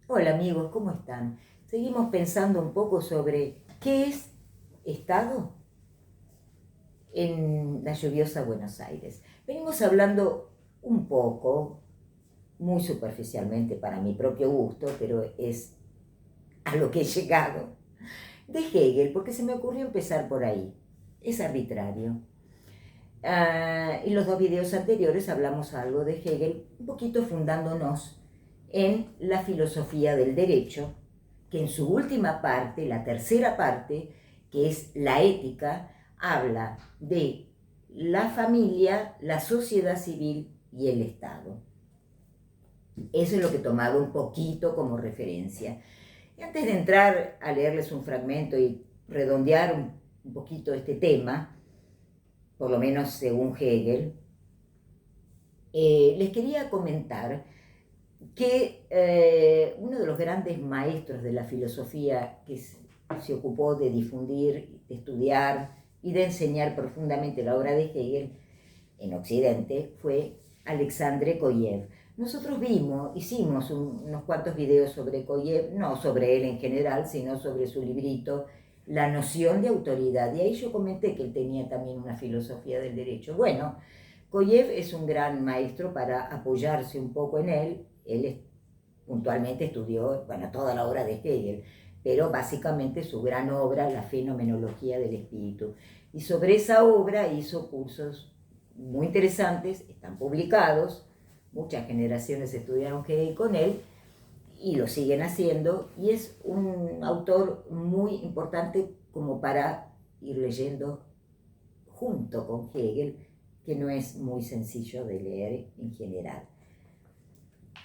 Hola amigos, ¿cómo están? Seguimos pensando un poco sobre qué es Estado en la lluviosa Buenos Aires. Venimos hablando un poco, muy superficialmente para mi propio gusto, pero es a lo que he llegado, de Hegel, porque se me ocurrió empezar por ahí. Es arbitrario. En los dos videos anteriores hablamos algo de Hegel, un poquito fundándonos en la filosofía del derecho, que en su última parte, la tercera parte, que es la ética, habla de la familia, la sociedad civil y el Estado. Eso es lo que he tomado un poquito como referencia. Y antes de entrar a leerles un fragmento y redondear un poquito este tema, por lo menos según Hegel, les quería comentar que uno de los grandes maestros de la filosofía que se ocupó de difundir, de estudiar y de enseñar profundamente la obra de Hegel en Occidente fue Alexandre Koyev. Nosotros hicimos unos cuantos videos sobre Koyev, no sobre él en general, sino sobre su librito La noción de autoridad. Y ahí yo comenté que él tenía también una filosofía del derecho. Bueno, Koyev es un gran maestro para apoyarse un poco en él. Él puntualmente estudió, bueno, toda la obra de Hegel, pero básicamente su gran obra, La fenomenología del espíritu. Y sobre esa obra hizo cursos muy interesantes, están publicados, muchas generaciones estudiaron Hegel con él y lo siguen haciendo, y es un autor muy importante como para ir leyendo junto con Hegel, que no es muy sencillo de leer en general.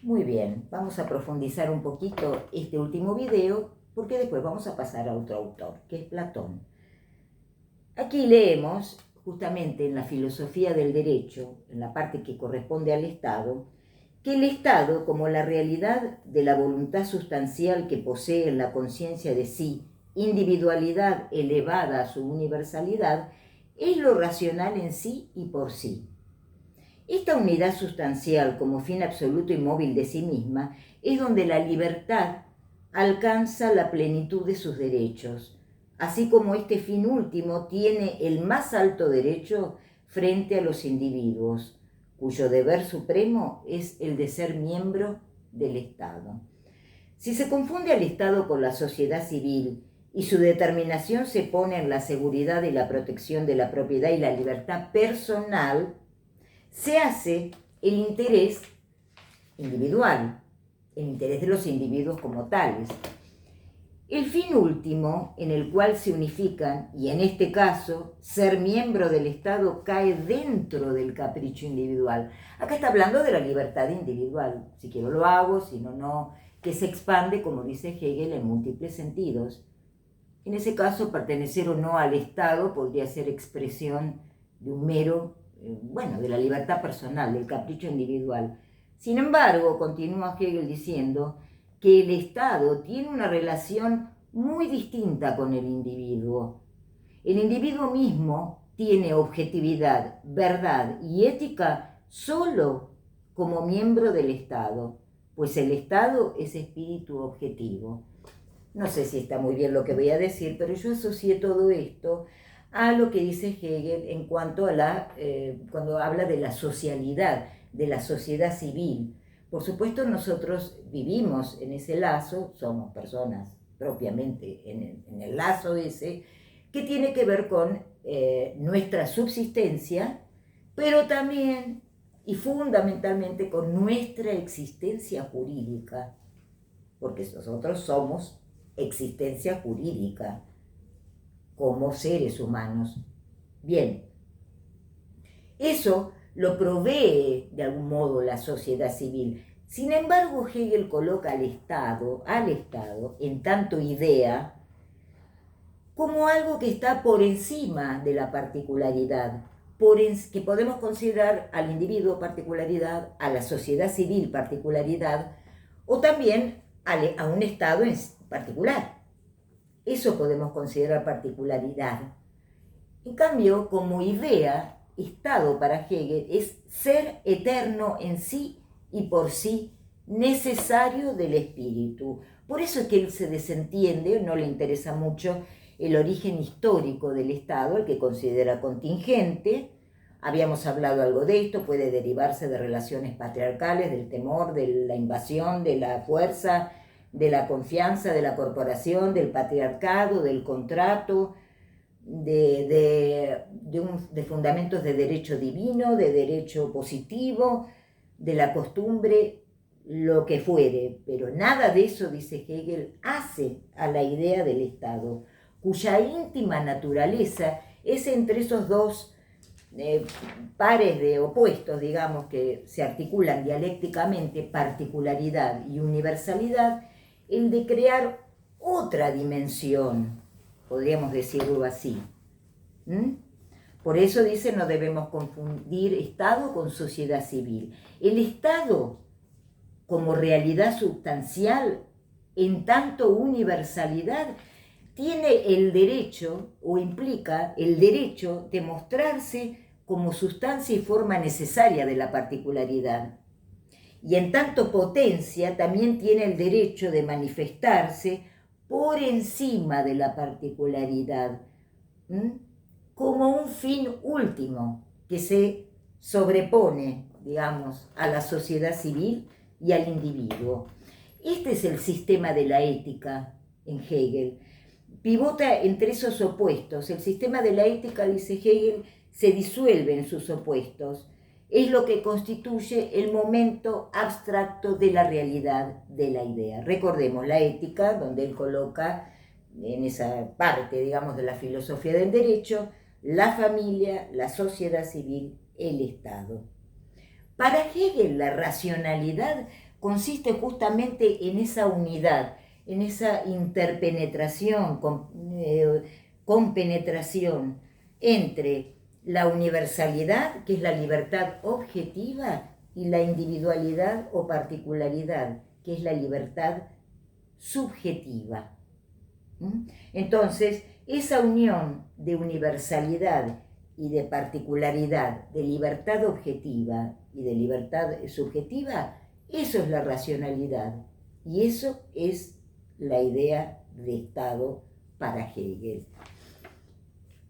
Muy bien, vamos a profundizar un poquito este último video porque después vamos a pasar a otro autor, que es Platón. Aquí leemos, justamente en la filosofía del derecho, en la parte que corresponde al Estado, que el Estado, como la realidad de la voluntad sustancial que posee en la conciencia de sí, individualidad elevada a su universalidad, es lo racional en sí y por sí. Esta unidad sustancial como fin absoluto y móvil de sí misma es donde la libertad alcanza la plenitud de sus derechos, así como este fin último tiene el más alto derecho frente a los individuos, cuyo deber supremo es el de ser miembro del Estado. Si se confunde al Estado con la sociedad civil y su determinación se pone en la seguridad y la protección de la propiedad y la libertad personal, se hace el interés individual, el interés de los individuos como tales. El fin último en el cual se unifican, y en este caso, ser miembro del Estado cae dentro del capricho individual. Acá está hablando de la libertad individual. Si quiero lo hago, si no, no, que se expande, como dice Hegel, en múltiples sentidos. En ese caso, pertenecer o no al Estado podría ser expresión de un mero, bueno, de la libertad personal, del capricho individual. Sin embargo, continúa Hegel diciendo que el Estado tiene una relación muy distinta con el individuo. El individuo mismo tiene objetividad, verdad y ética solo como miembro del Estado, pues el Estado es espíritu objetivo. No sé si está muy bien lo que voy a decir, pero yo asocié todo esto a lo que dice Hegel en cuanto a cuando habla de la socialidad, de la sociedad civil. Por supuesto, nosotros vivimos en ese lazo, somos personas propiamente en el lazo ese, que tiene que ver con nuestra subsistencia, pero también y fundamentalmente con nuestra existencia jurídica, porque nosotros somos existencia jurídica como seres humanos. Bien, eso lo provee de algún modo la sociedad civil. Sin embargo, Hegel coloca al Estado, en tanto idea, como algo que está por encima de la particularidad, que podemos considerar al individuo particularidad, a la sociedad civil particularidad, o también a un Estado en particular. Eso podemos considerar particularidad. En cambio, como idea, Estado para Hegel es ser eterno en sí y por sí necesario del espíritu. Por eso es que él se desentiende, no le interesa mucho el origen histórico del Estado, el que considera contingente. Habíamos hablado algo de esto, puede derivarse de relaciones patriarcales, del temor, de la invasión, de la fuerza, de la confianza, de la corporación, del patriarcado, del contrato, de fundamentos de derecho divino, de derecho positivo, de la costumbre, lo que fuere. Pero nada de eso, dice Hegel, hace a la idea del Estado, cuya íntima naturaleza es entre esos dos pares de opuestos, digamos, que se articulan dialécticamente, particularidad y universalidad, el de crear otra dimensión, podríamos decirlo así. Por eso dice, no debemos confundir Estado con sociedad civil. El Estado, como realidad sustancial, en tanto universalidad, tiene el derecho, o implica el derecho de mostrarse como sustancia y forma necesaria de la particularidad. Y en tanto potencia, también tiene el derecho de manifestarse por encima de la particularidad, como un fin último que se sobrepone, digamos, a la sociedad civil y al individuo. Este es el sistema de la ética en Hegel. Pivota entre esos opuestos. El sistema de la ética, dice Hegel, se disuelve en sus opuestos. Es lo que constituye el momento abstracto de la realidad de la idea. Recordemos la ética, donde él coloca en esa parte, digamos, de la filosofía del derecho, la familia, la sociedad civil, el Estado. Para Hegel, la racionalidad consiste justamente en esa unidad, en esa interpenetración, compenetración entre la universalidad, que es la libertad objetiva, y la individualidad o particularidad, que es la libertad subjetiva. Entonces, esa unión de universalidad y de particularidad, de libertad objetiva y de libertad subjetiva, eso es la racionalidad. Y eso es la idea de Estado para Hegel.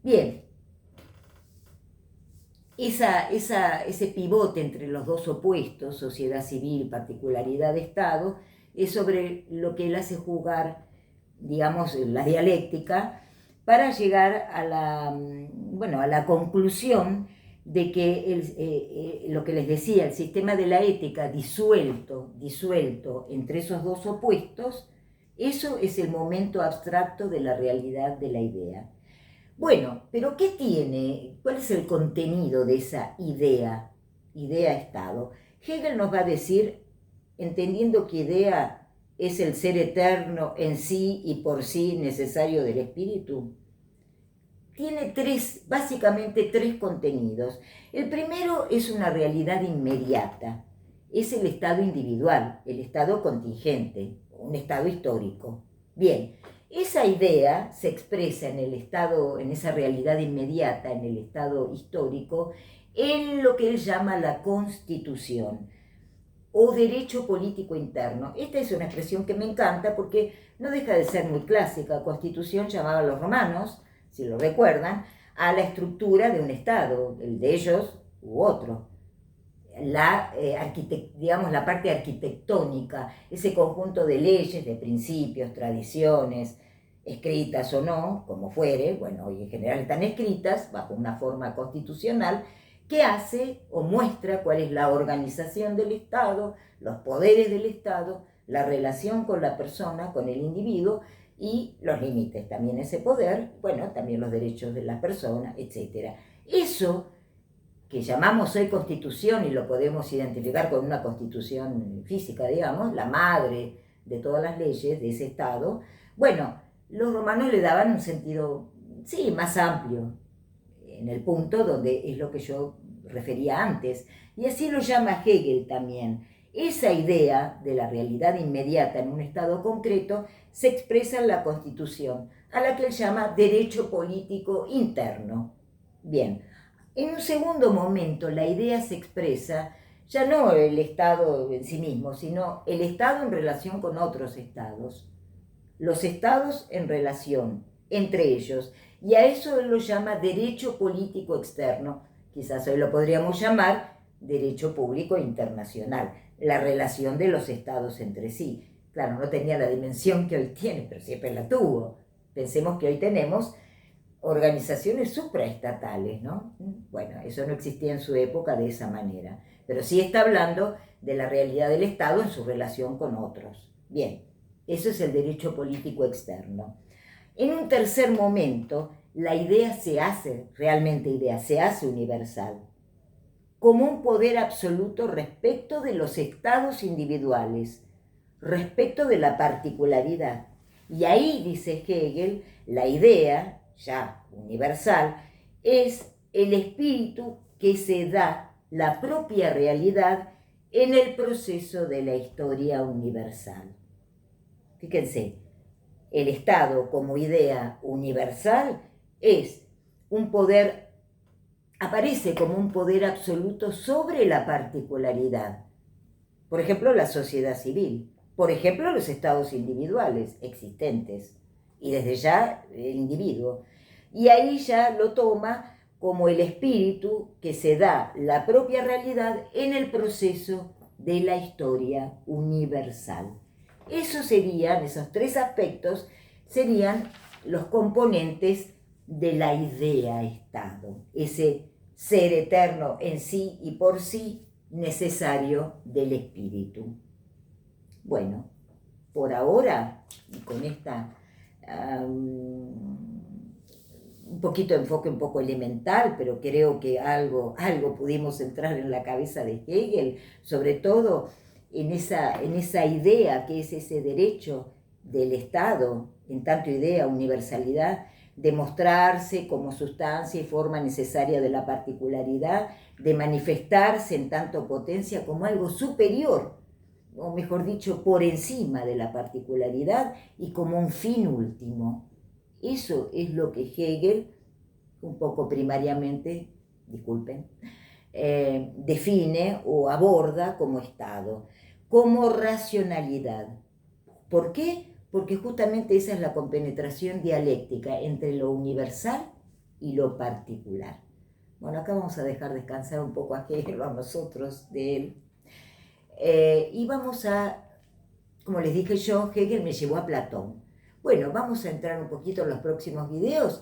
Bien, ese pivote entre los dos opuestos, sociedad civil, particularidad de Estado, es sobre lo que él hace jugar, digamos, la dialéctica, para llegar a la conclusión de que lo que les decía, el sistema de la ética disuelto entre esos dos opuestos, eso es el momento abstracto de la realidad de la idea. Bueno, pero ¿qué tiene? ¿Cuál es el contenido de esa idea-estado? Hegel nos va a decir, entendiendo que idea es el ser eterno en sí y por sí necesario del espíritu, tiene básicamente tres contenidos. El primero es una realidad inmediata, es el estado individual, el estado contingente, un estado histórico. Bien, esa idea se expresa en el estado, en esa realidad inmediata, en el estado histórico, en lo que él llama la Constitución o derecho político interno. Esta es una expresión que me encanta porque no deja de ser muy clásica. Constitución llamaba a los romanos, si lo recuerdan, a la estructura de un Estado, el de ellos u otro. Digamos, la parte arquitectónica, ese conjunto de leyes, de principios, tradiciones, escritas o no, como fuere, bueno, y en general están escritas bajo una forma constitucional, que hace o muestra cuál es la organización del Estado, los poderes del Estado, la relación con la persona, con el individuo, y los límites también ese poder, bueno, también los derechos de la persona, etc. Eso que llamamos hoy Constitución, y lo podemos identificar con una Constitución física, digamos, la madre de todas las leyes de ese Estado, bueno, los romanos le daban un sentido, sí, más amplio, en el punto donde es lo que yo refería antes, y así lo llama Hegel también. Esa idea de la realidad inmediata en un estado concreto se expresa en la Constitución, a la que él llama derecho político interno. Bien, en un segundo momento la idea se expresa ya no el Estado en sí mismo, sino el Estado en relación con otros Estados, los Estados en relación entre ellos, y a eso él lo llama derecho político externo, quizás hoy lo podríamos llamar derecho público internacional, la relación de los Estados entre sí. Claro, no tenía la dimensión que hoy tiene, pero siempre la tuvo. Pensemos que hoy tenemos organizaciones supraestatales, ¿no? Bueno, eso no existía en su época de esa manera, pero sí está hablando de la realidad del Estado en su relación con otros. Bien, eso es el derecho político externo. En un tercer momento, la idea se hace, realmente idea, se hace universal, como un poder absoluto respecto de los estados individuales, respecto de la particularidad. Y ahí, dice Hegel, la idea, ya universal, es el espíritu que se da la propia realidad en el proceso de la historia universal. Fíjense, el Estado como idea universal es un poder, aparece como un poder absoluto sobre la particularidad. Por ejemplo, la sociedad civil. Por ejemplo, los estados individuales existentes. Y desde ya el individuo. Y ahí ya lo toma como el espíritu que se da la propia realidad en el proceso de la historia universal. Esos serían, esos tres aspectos, serían los componentes de la idea Estado. Ese ser eterno en sí y por sí necesario del espíritu. Bueno, por ahora, y con esta un poquito de enfoque un poco elemental, pero creo que algo pudimos entrar en la cabeza de Hegel, sobre todo en esa idea que es ese derecho del Estado, en tanto idea, universalidad, de mostrarse como sustancia y forma necesaria de la particularidad, de manifestarse en tanto potencia como algo superior, o mejor dicho, por encima de la particularidad y como un fin último. Eso es lo que Hegel, un poco primariamente, disculpen, define o aborda como Estado, como racionalidad. ¿Por qué? Porque justamente esa es la compenetración dialéctica entre lo universal y lo particular. Bueno, acá vamos a dejar descansar un poco a Hegel, a nosotros de él. Y vamos a, como les dije yo, Hegel me llevó a Platón. Bueno, vamos a entrar un poquito en los próximos videos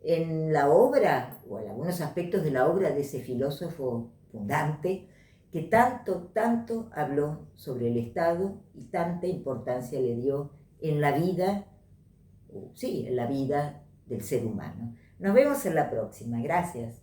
en la obra, o en algunos aspectos de la obra de ese filósofo fundante, que tanto habló sobre el Estado y tanta importancia le dio en la vida, sí, en la vida del ser humano. Nos vemos en la próxima. Gracias.